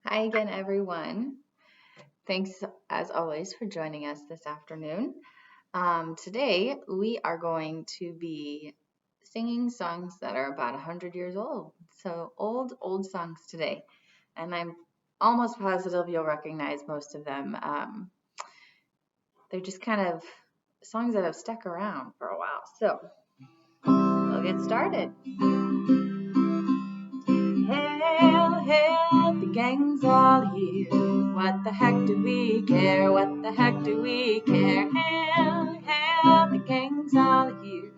Hi again, everyone. Thanks, as always, for joining us this afternoon. Today, we are going to be singing songs that are about 100 years old. So, old songs today. And I'm almost positive you'll recognize most of them. They're just kind of songs that have stuck around for a while. So, we'll get started. Hail, hail, the gang's all here. What the heck do we care? What the heck do we care? Hail, hail, the gang's all here.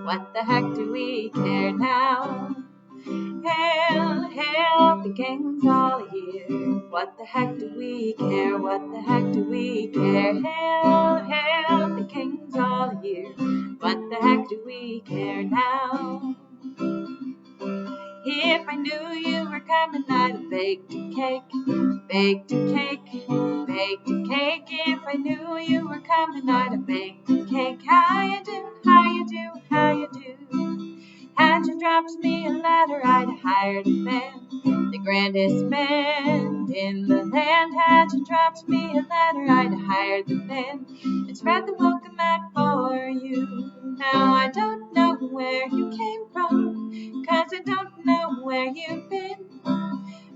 What the heck do we care now? Hail, hail, the gang's all here. What the heck do we care? What the heck do we care? Hail, hail, the gang's all here. What the heck do we care now? If I knew you were coming, I'd have baked a cake, baked a cake, baked a cake. If I knew you were coming, I'd have baked a cake. How you do, how you do, how you do? Had you dropped me a letter, I'd have hired a man, the grandest man in the land. Had you dropped me a letter, I'd have hired the man and spread the welcome mat for you. Now I don't know where you came from, 'cause I don't know where you've been.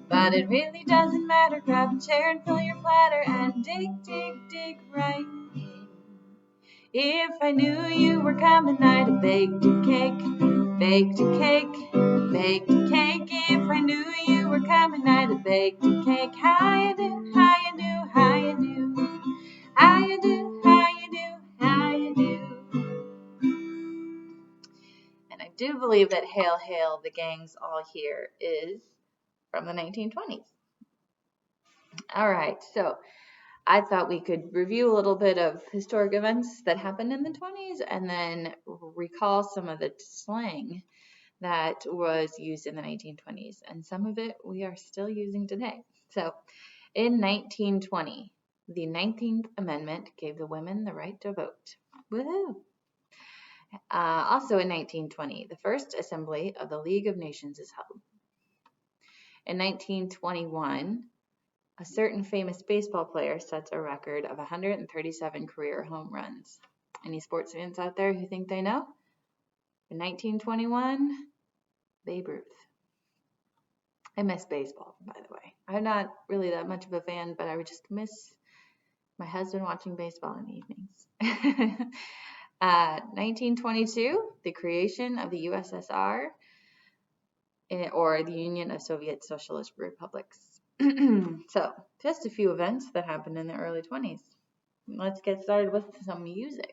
But it really doesn't matter, grab a chair and fill your platter and dig, dig, dig right in. If I knew you were coming, I'd have baked a cake, baked a cake, baked a cake. If I knew you were coming, I'd have baked a cake. How you do, how you do, how you do? How you do, how you do, how you do? And I do believe that Hail, Hail, the gang's all here is from the 1920s. All right, so I thought we could review a little bit of historic events that happened in the 20s and then recall some of the slang that was used in the 1920s. And some of it we are still using today. So in 1920, the 19th Amendment gave the women the right to vote. Woohoo! Also in 1920, the first assembly of the League of Nations is held. In 1921, a certain famous baseball player sets a record of 137 career home runs. Any sports fans out there who think they know? In 1921, Babe Ruth. I miss baseball, by the way. I'm not really that much of a fan, but I would just miss my husband watching baseball in the evenings. 1922, the creation of the USSR, or the Union of Soviet Socialist Republics. So, just a few events that happened in the early 20s. Let's get started with some music.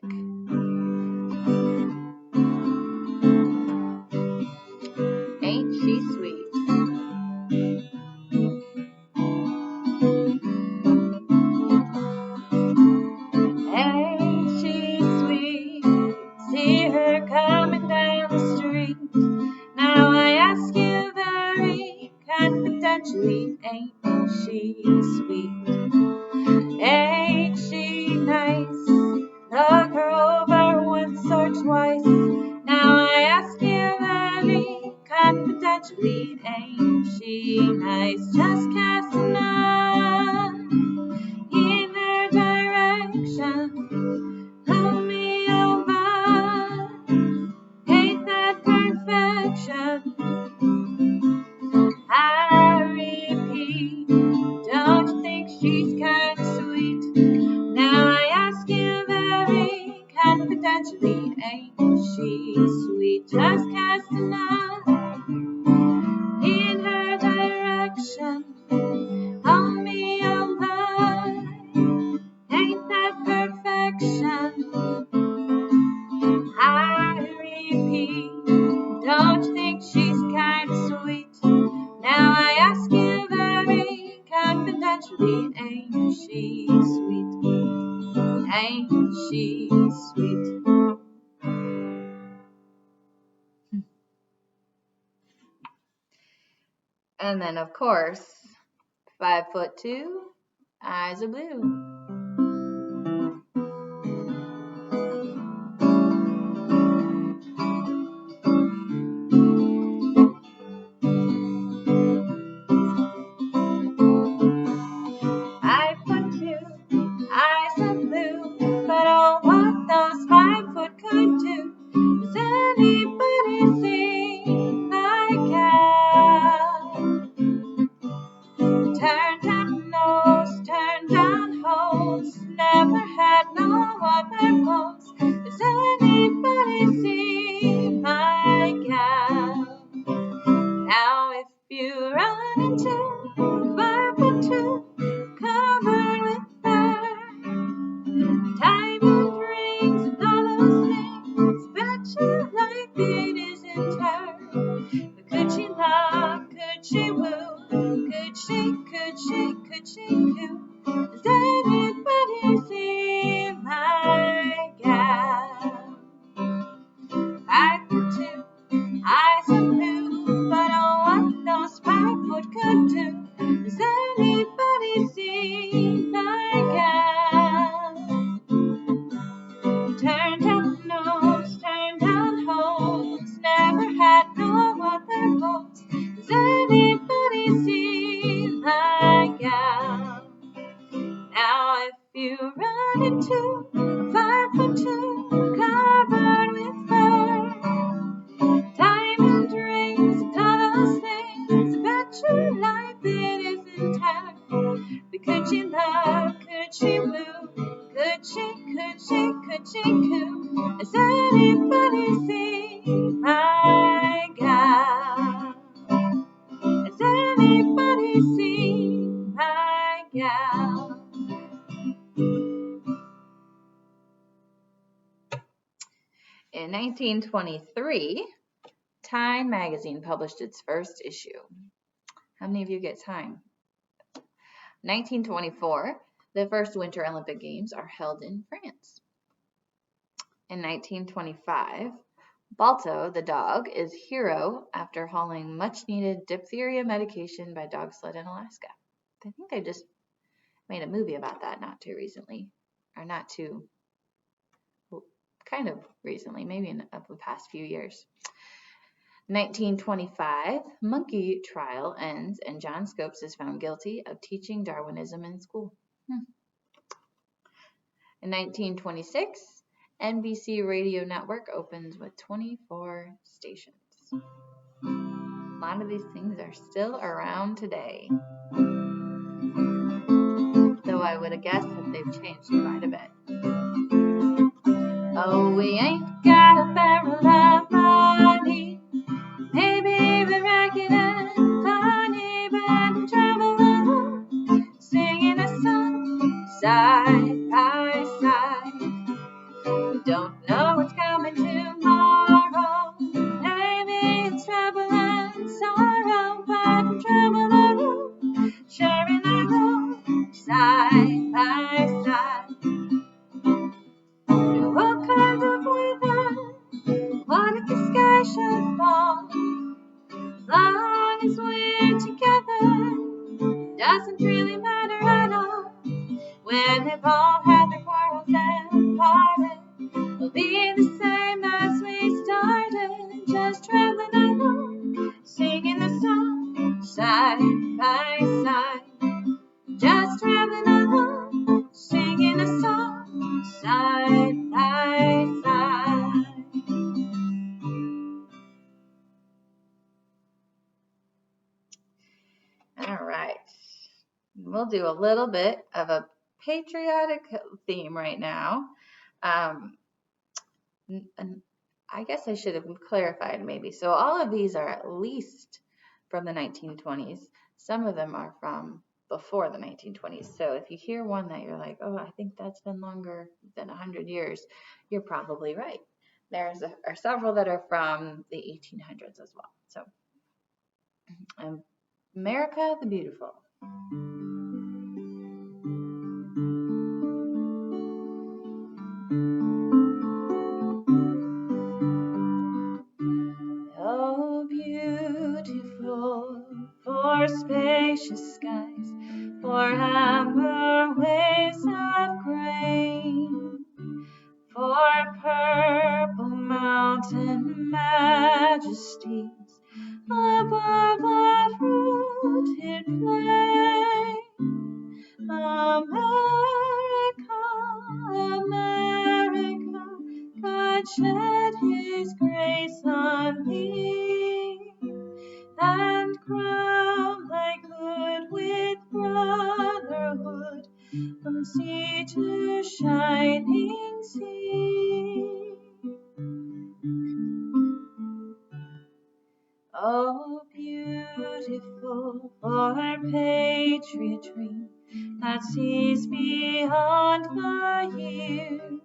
Ain't she sweet? Ain't she sweet? See her coming down the street. Now I ask you very confidentially, ain't she sweet? Ain't she nice? Look her over once or twice. Now I ask you very confidentially, ain't she nice? Just cast an eye in her direction. Hold me over. Ain't that perfection? I repeat, don't you think she's kind of sweet? Now I ask you very confidentially, ain't she sweet? Just cast an eye in her direction. Hold me over. Ain't that perfection? I repeat, don't you think she's kind of sweet? Now I ask you very confidentially, ain't she sweet? Ain't she sweet? And then, of course, 5'2", eyes are blue. coo? Does anybody see my gal? 5'2", eyes are blue, but oh, what those 5 foot could do. Does anybody see my gal? Turned down nose, turned down holes, never had no other folks. Does anybody see my gal? Now if you run into a 5'2", covered with fur, diamond rings and all those things, I bet your life it isn't tagged. But could she love, could she woo, could she coo? Does anybody see my gal? Does anybody see my gal? In 1923, Time magazine published its first issue. How many of you get Time? 1924, the first Winter Olympic Games are held in France. In 1925, Balto, the dog, is hero after hauling much-needed diphtheria medication by dog sled in Alaska. I think they just made a movie about that not too recently, or not too, well, kind of recently, maybe in the past few years. 1925, monkey trial ends and John Scopes is found guilty of teaching Darwinism in school. In 1926, NBC radio network opens with 24 stations. A lot of these things are still around today, though I would have guessed that they've changed quite a bit. Oh, we ain't got a barrel of money, maybe we're ragged and funny, but we travel along, singing a song, side by side. We don't know what's coming tomorrow, maybe it's trouble and sorrow, but we travel along, sharing our road, side by side. Through all kinds of weather, what if the sky should fall? As long as we're together, doesn't really matter at all. When they've all had their quarrels and parted, we'll be the same as we started, just traveling along, singing the song, side by side. Just traveling along, singing a song, side by side. All right. We'll do a little bit of a patriotic theme right now. And I guess I should have clarified maybe. So all of these are at least from the 1920s. Some of them are from before the 1920s. So if you hear one that you're like, oh, I think that's been longer than 100 years, you're probably right. There are several that are from the 1800s as well. So America the Beautiful. Oh, beautiful for spacious skies, for amber waves of grain, for purple mountain majesties above a fruited plain. America, America, God shed His grace on me, and crown thy good with brotherhood from sea to shining sea. Oh, beautiful for patriotry that sees beyond the years.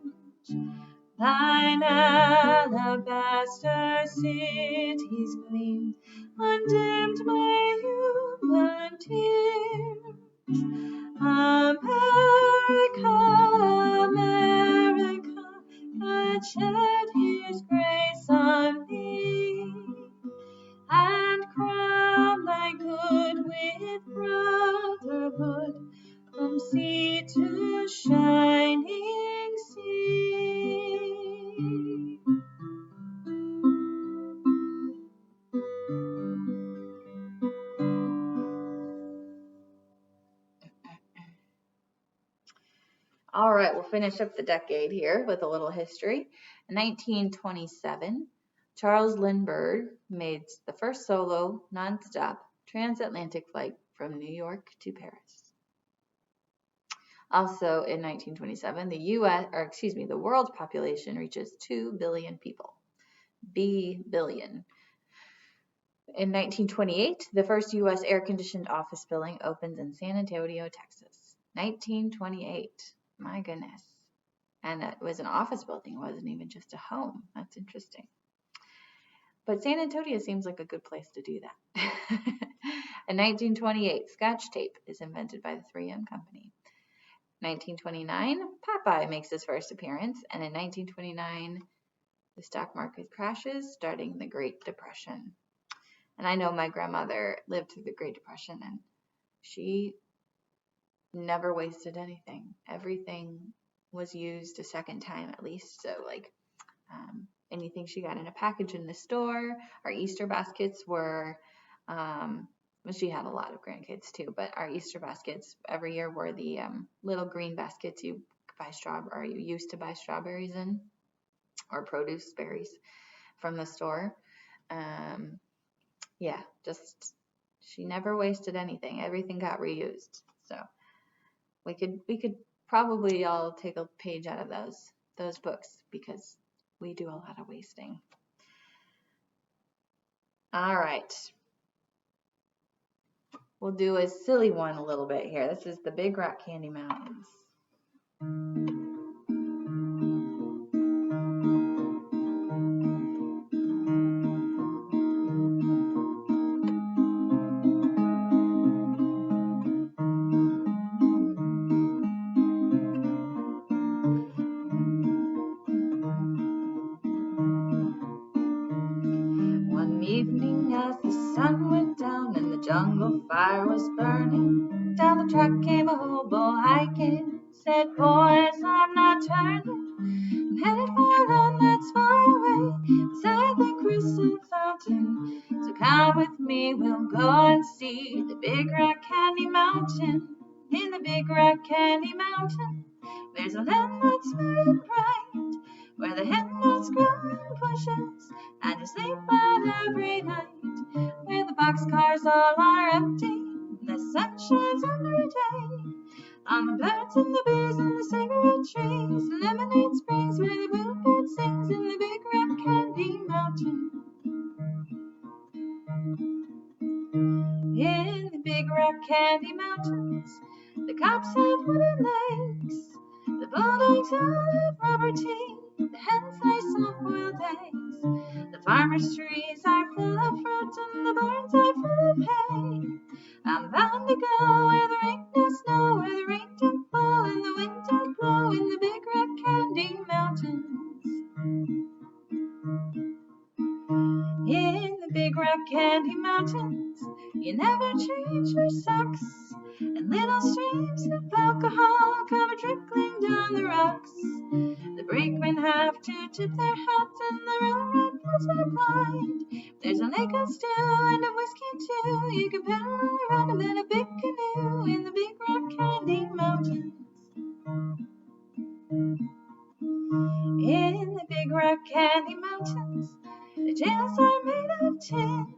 Thine alabaster cities gleam undimmed by human tears. America, America, God shed His grace on thee, and crown thy good with brotherhood from sea to shining sea. All right, we'll finish up the decade here with a little history. In 1927, Charles Lindbergh made the first solo, non-stop transatlantic flight from New York to Paris. Also in 1927, the world's population reaches 2 billion people. Billion. In 1928, the first U.S. air-conditioned office building opens in San Antonio, Texas. 1928. My goodness. And it was an office building. It wasn't even just a home. That's interesting. But San Antonio seems like a good place to do that. In 1928, Scotch tape is invented by the 3M company. 1929, Popeye makes his first appearance. And in 1929, the stock market crashes, starting the Great Depression. And I know my grandmother lived through the Great Depression, and she never wasted anything. Everything was used a second time at least. So like anything she got in a package in the store. Our Easter baskets were, well, she had a lot of grandkids too, but our Easter baskets every year were the little green baskets you used to buy strawberries in, or produce berries from the store. Yeah, just she never wasted anything. Everything got reused. So we could probably all take a page out of those books, because we do a lot of wasting. All right. We'll do a silly one a little bit here. This is the Big Rock Candy Mountains. One evening as the sun went down and the jungle fire was burning, down the track came a hobo hiking. Said, boys, I'm not turning. I'm headed for a land that's far away, beside the crystal fountain. So come with me, we'll go and see the Big Rock Candy Mountain. In the Big Rock Candy Mountain, there's a land that's very bright, where the hen nuts grow in bushes, and you sleep out every night, where the boxcars all are empty, and the sun shines every day on the birds and the bees and the cigarette trees, and lemonade springs where the bluebird sings in the Big Rock Candy Mountain. In the Big Rock Candy Mountains, the cops have wooden legs, the bulldogs all have rubber teeth, the hens lay soft-boiled eggs, the farmers' trees are full of fruit, and the barns are full of hay. I'm bound to go where there ain't no snow, where the rain don't fall and the wind don't blow, in the Big Rock Candy Mountains. In the Big Rock Candy Mountains, you never change your socks, and little streams of alcohol come a-trickling down the rocks. The brakemen have to tip their hats, and the railroad bulls are blind. There's a lake of stew and a whiskey too, you can paddle around them in a big canoe, in the Big Rock Candy Mountains. In the Big Rock Candy Mountains, the jails are made of tin,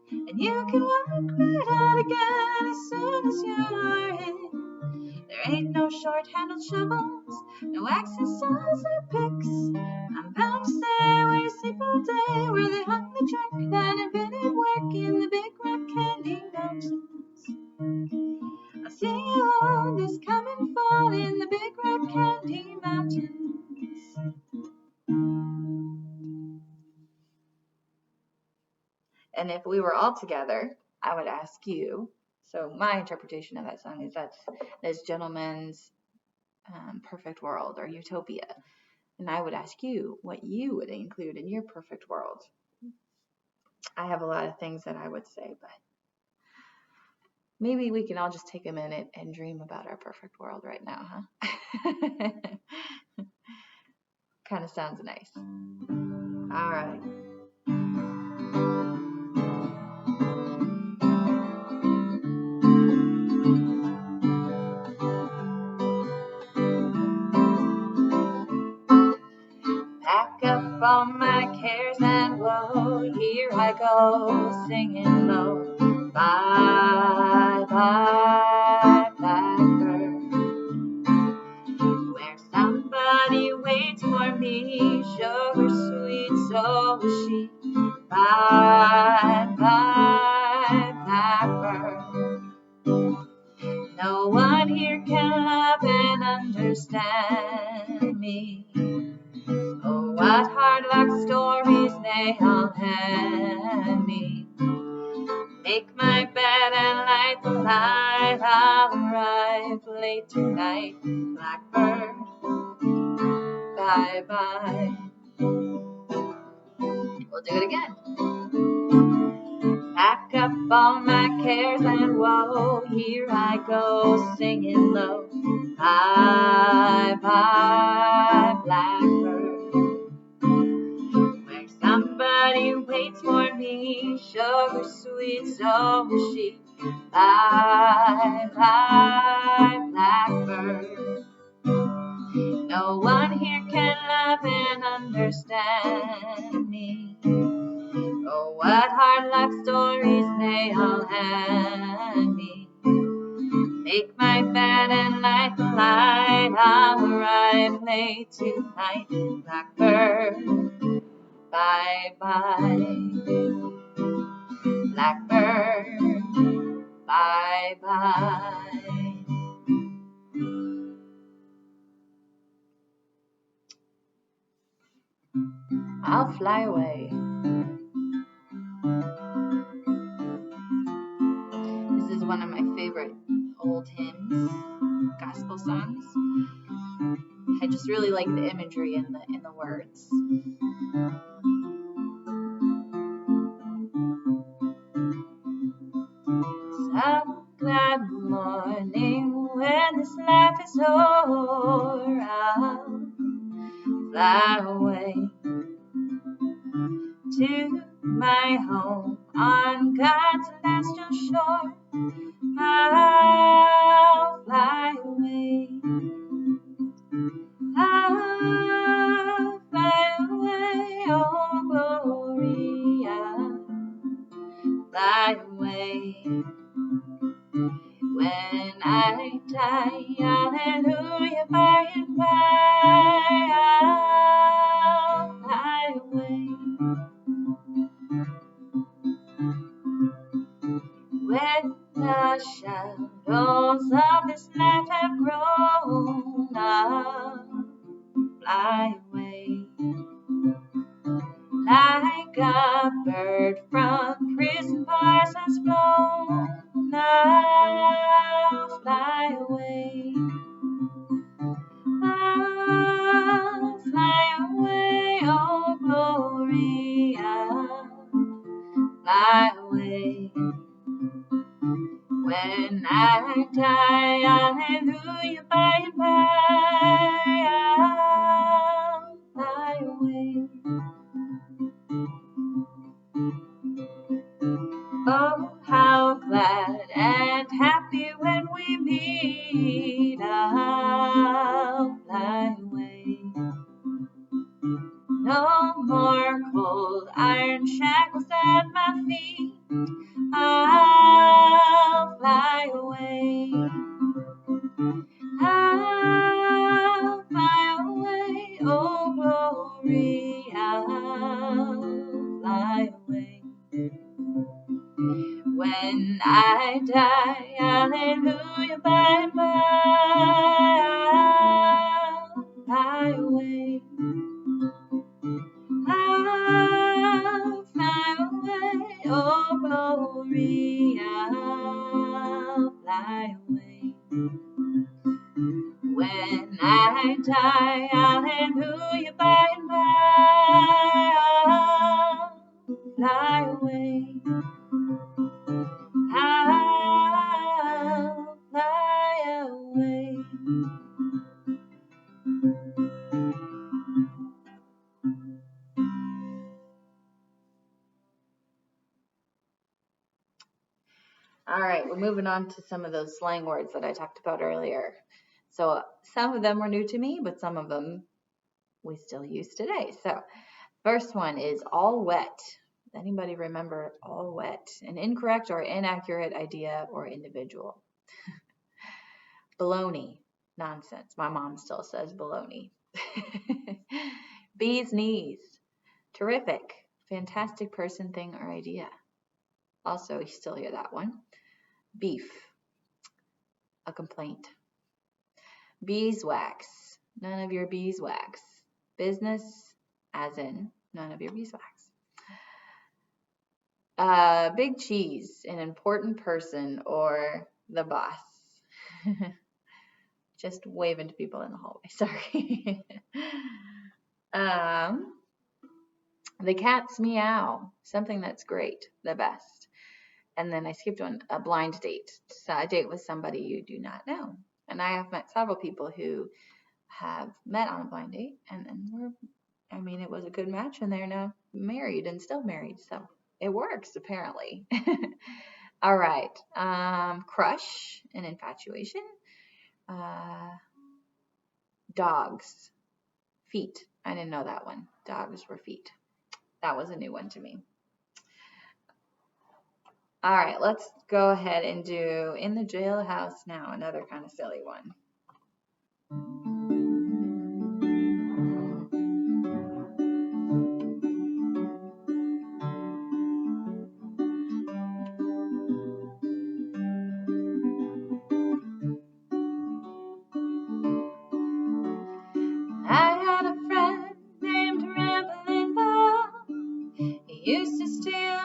and you can walk right out again as soon as you are in. There ain't no short-handled shovels, no axes, saws, or picks. I'm bound to stay where you sleep all day, where they hung the truck that invented work, in the Big Rock Candy Mountains. I'll see you all this coming fall in the Big Rock Candy Mountains. And if we we were all together, I would ask you. So my interpretation of that song is that's this gentleman's perfect world or utopia. And I would ask you what you would include in your perfect world. I have a lot of things that I would say, but maybe we can all just take a minute and dream about our perfect world right now, huh? Kind of sounds nice. All right. Pack up all my cares and woe, here I go, singing low. Bye, bye, blackbird. Where somebody waits for me, sugar sweet, so is she. Bye, bye, blackbird. No one here can love and understand me. Oh, what hard luck stories they all hand me. Make my bed and light the light. I'll arrive late tonight. Blackbird, bye bye. We'll do it again. Pack up all my cares and woe. Here I go, singing low. Bye bye, blackbird. Where somebody waits for me, sugar sweet, so is she. Bye bye, blackbird. No one here can love and understand me. Oh, what hard luck stories they all hand me. Make my bed and light the light. I'll arrive late tonight. Blackbird, bye bye. Blackbird, bye bye. I'll fly away. This is one of my favorite old hymns, gospel songs. I just really like the imagery in the words. Some glad morning when this life is o'er, I'll fly away to my home on God's celestial shore. I'll fly away. I'll fly away, oh glory, I'll fly away. When I die, hallelujah, by and by, I'll fly away. When the shadows of this life have grown, I'll fly away. Like a bird from prison bars has flown, I'll fly away. I'll fly away, oh glory, I'll fly away. When I die, hallelujah, by and by, I'll fly away. Oh, how glad and happy when we meet, I'll fly away. No more cold iron shackles at my feet, I'll fly away. I'll fly away, oh glory, I'll fly away. When I die, hallelujah, by and by, I'll fly away. I'll fly away, oh When I die, I'll hand who you by and by. Fly away. I'll fly away. All right, we're moving on to some of those slang words that I talked about earlier. So some of them were new to me, but some of them we still use today. So first one is all wet. Anybody remember all wet? An incorrect or inaccurate idea or individual. Baloney. Nonsense. My mom still says baloney. Bee's knees. Terrific. Fantastic person, thing, or idea. Also, you still hear that one. Beef. A complaint. Beeswax. None of your beeswax. Business, as in none of your beeswax. Big cheese. An important person or the boss. Just waving to people in the hallway. Sorry. The cat's meow. Something that's great. The best. And then I skipped one. A blind date. So a date with somebody you do not know. And I have met several people who have met on a blind date. And then it was a good match. And they're now married and still married. So it works, apparently. All right. Crush and infatuation. Dogs. Feet. I didn't know that one. Dogs were feet. That was a new one to me. All right, let's go ahead and do in the jailhouse now, another kind of silly one. I had a friend named Ramblin' Bob. He used to steal,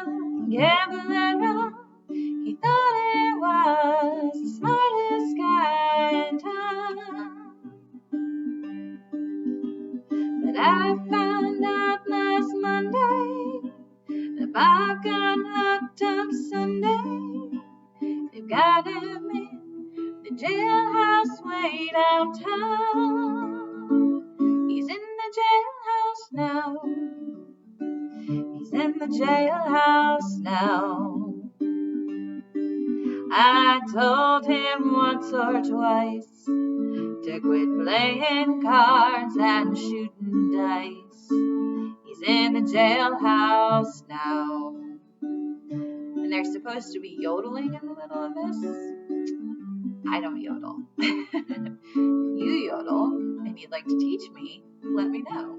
gamble, and rob. He thought he was the smartest guy in town. But I found out last Monday that Bob got locked up Sunday. They've got him in the jailhouse way downtown. He's in the jailhouse now. He's in the jailhouse now. I told him once or twice to quit playing cards and shooting dice. He's in the jailhouse now. And they're supposed to be yodeling in the middle of this. I don't yodel. If you yodel and you'd like to teach me, let me know.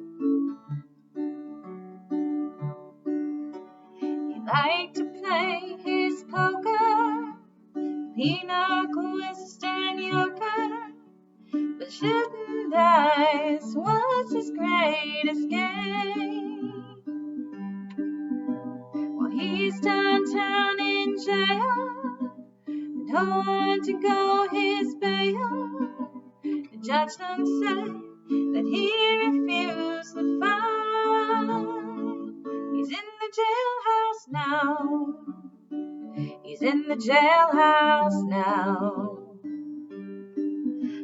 He liked to play his poker, pinochle, whist, and euchre, but shooting dice was his greatest game. Well, he's downtown in jail, no one to go his bail. The judge done said that he refused the fine. He's in the jailhouse now. He's in the jailhouse now.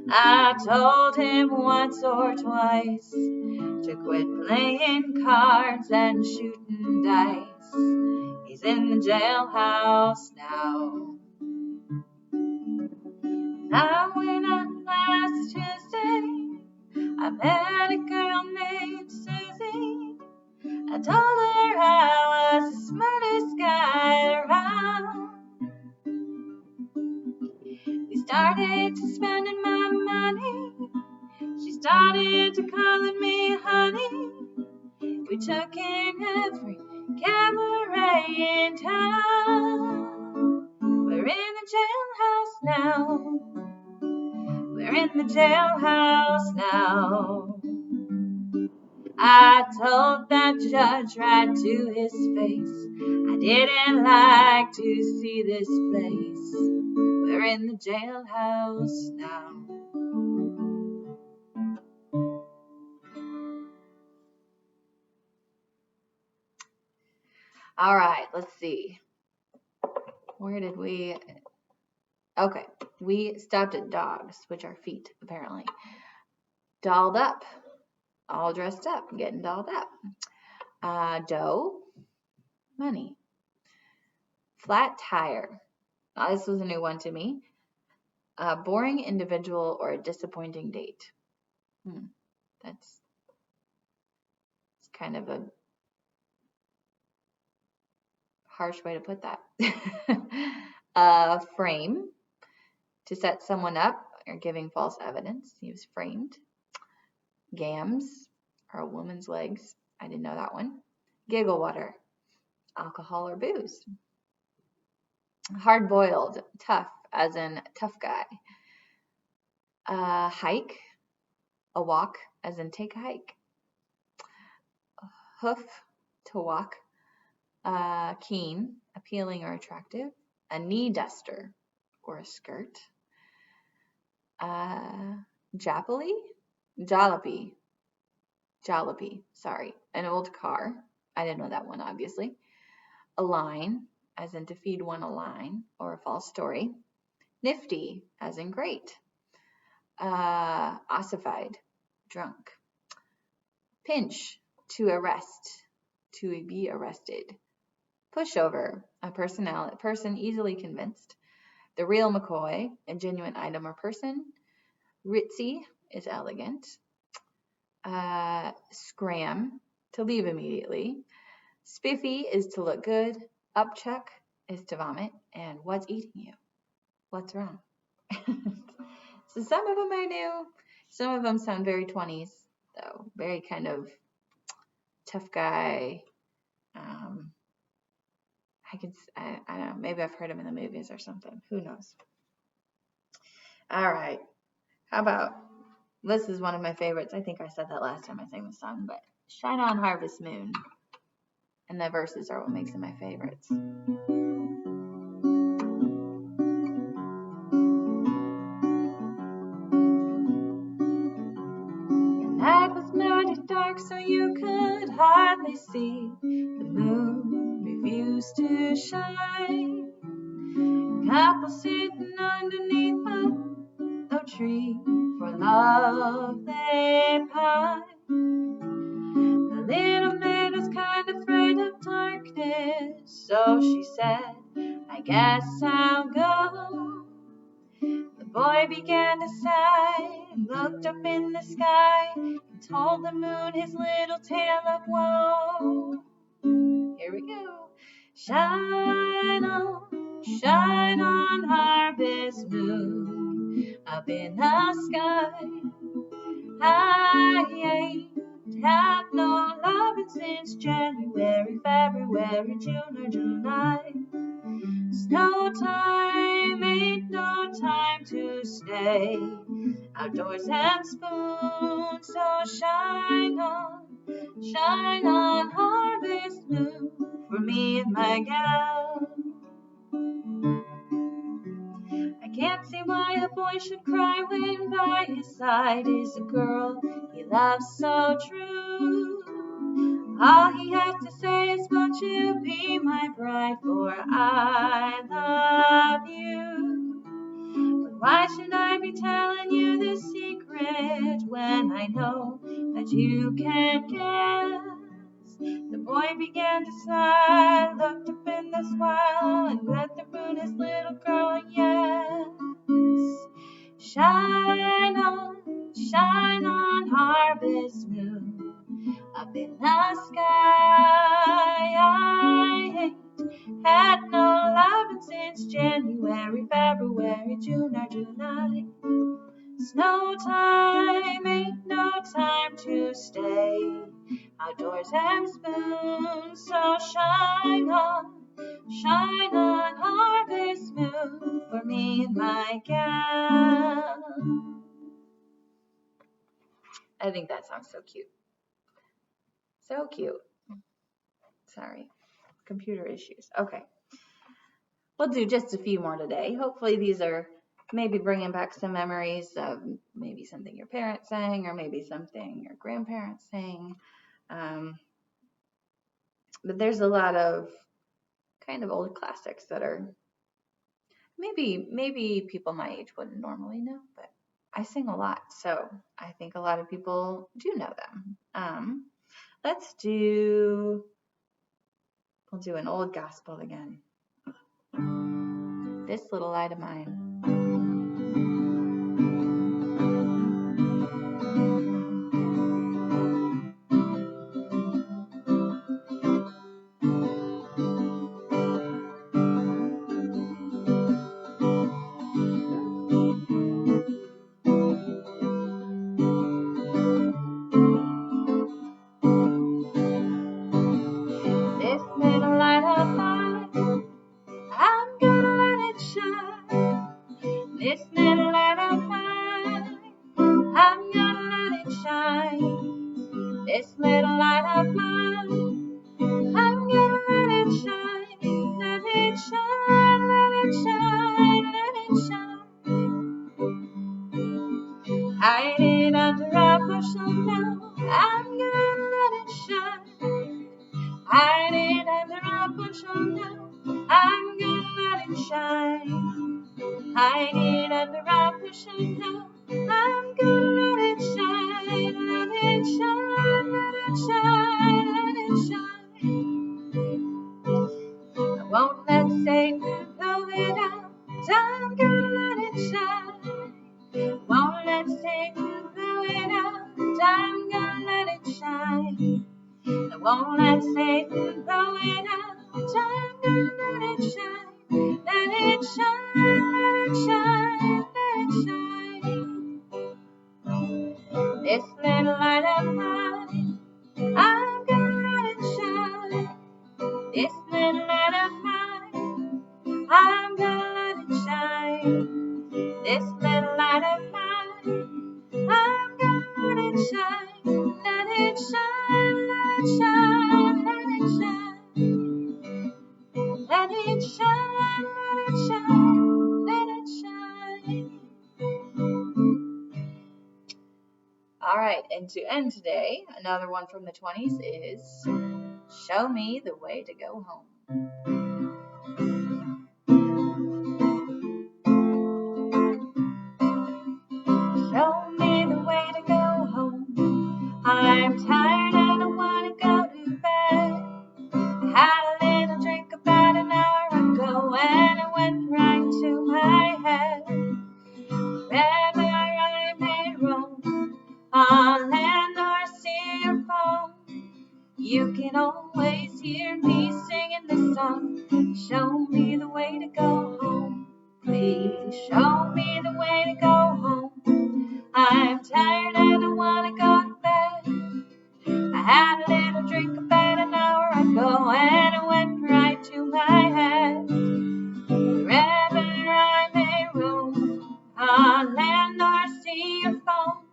I told him once or twice to quit playing cards and shooting dice. He's in the jailhouse now. I went out last Tuesday. I met a girl named Susie. I told her I was the smartest guy around. We started to spending my money. She started to calling me honey. We took in every cabaret in town. We're in the jailhouse now. We're in the jailhouse now. I told that judge right to his face, I didn't like to see this place. They're in the jailhouse now. All right, let's see. Where did we? Okay, we stopped at dogs, which are feet, apparently. Dolled up, all dressed up, getting dolled up. Dough, money. Flat tire. Now, this was a new one to me. A boring individual or a disappointing date. That's kind of a harsh way to put that. Frame, to set someone up or giving false evidence. He was framed. Gams are a woman's legs. I didn't know that one. Giggle water, alcohol or booze. Hard boiled, tough, as in tough guy. Hike, a walk, as in take a hike. Hoof, to walk. Keen, appealing or attractive. A knee duster or a skirt. Jalopy, sorry, an old car. I didn't know that one, obviously. A line, as in to feed one a line or a false story. Nifty, as in great. Ossified, drunk. Pinch, to arrest, to be arrested. Pushover, a person easily convinced. The real McCoy, a genuine item or person. Ritzy is elegant. Scram, to leave immediately. Spiffy is to look good. Upchuck is to vomit. And what's eating you? What's wrong? So some of them I knew. Some of them sound very 20s, though. Very kind of tough guy. I don't know. Maybe I've heard him in the movies or something. Who knows? All right. How about, this is one of my favorites. I think I said that last time I sang the song, but Shine On Harvest Moon. And the verses are what makes them my favorites. The night was mighty dark, so you could hardly see. The moon refused to shine. Couple sitting underneath a tree, for love they pine. The little maid was kind of afraid of darkness, so she said, I guess I'll go. The boy began to sigh, looked up in the sky, and told the moon his little tale of woe. Here we go. Shine on, harvest moon, up in the sky. I ain't had no loving since January, February, June, or July. Snow time ain't no time to stay outdoors and spoon. So shine on, harvest moon, for me and my gal. I can't see why a boy should cry when by his side is a girl he loves so true. All he has to say is, won't you be my bride, for I love you. But why should I be telling you this secret when I know that you can't guess? The boy began to sigh, looked up in the swile, and let the moon his little girl, and yes. Shine on, harvest moon, up in the sky. I ain't had no loving since January, February, June, or July. Snow time ain't no time to stay outdoors and spoon. So shine on, harvest moon, for me and my gal. I think that song's so cute. So cute. Sorry, computer issues. Okay. we'll do just a few more today. Hopefully these are maybe bringing back some memories of maybe something your parents sang or maybe something your grandparents sang. But there's a lot of kind of old classics that are maybe people my age wouldn't normally know, but I sing a lot, so I think a lot of people do know them. We'll do an old gospel again. This little light of mine. This little light of mine, I'm gonna let it shine. This little light of mine, I'm gonna let it shine. This little light of mine, I'm gonna let it shine. Let it shine, let it shine, let it shine. Hide it under a bushel now, I'm gonna let it shine. Hide it under a bushel now, I'm gonna let it shine. Hide it under a bushel now, I'm gonna let it shine. Let it shine, let it shine, let it shine. I won't let Satan blow it out, I'm gonna let it shine. Won't let Satan blow it out, I'm gonna let it shine. I won't let Satan blow it out, I'm gonna let it shine. Let it shine, let it shine, let it shine. This little light of mine, I'm gonna let it shine. This little light of mine, I'm gonna let it shine. This little light of mine, I'm gonna let it shine. Let it shine, let it shine, let it shine. Let it shine, let it shine, let it shine. All right, and to end today, another one from the 20s is Show Me the Way to Go Home. Show me the way to go home. I'm tired and I want to go to bed. I had a little drink about an hour ago and it went right to my head. Wherever I may roam, on land or sea or foam, you can always hear me singing this song. Show me the way to go home. Please show me the way to go home. I'm tired and I want to go to bed. I had a little drink about an hour ago and it went right to my head. Wherever I may roam, on land or sea or foam,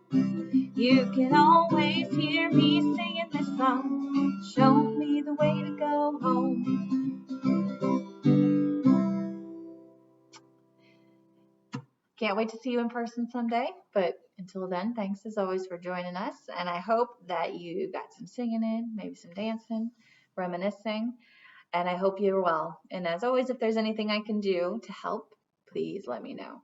you can always hear me singing this song. Show me the way to go home. Can't wait to see you in person someday. But until then, thanks as always for joining us. And I hope that you got some singing in, maybe some dancing, reminiscing. And I hope you're well. And as always, if there's anything I can do to help, please let me know.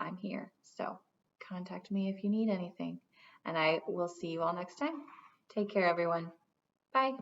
I'm here. So contact me if you need anything. And I will see you all next time. Take care, everyone. Bye.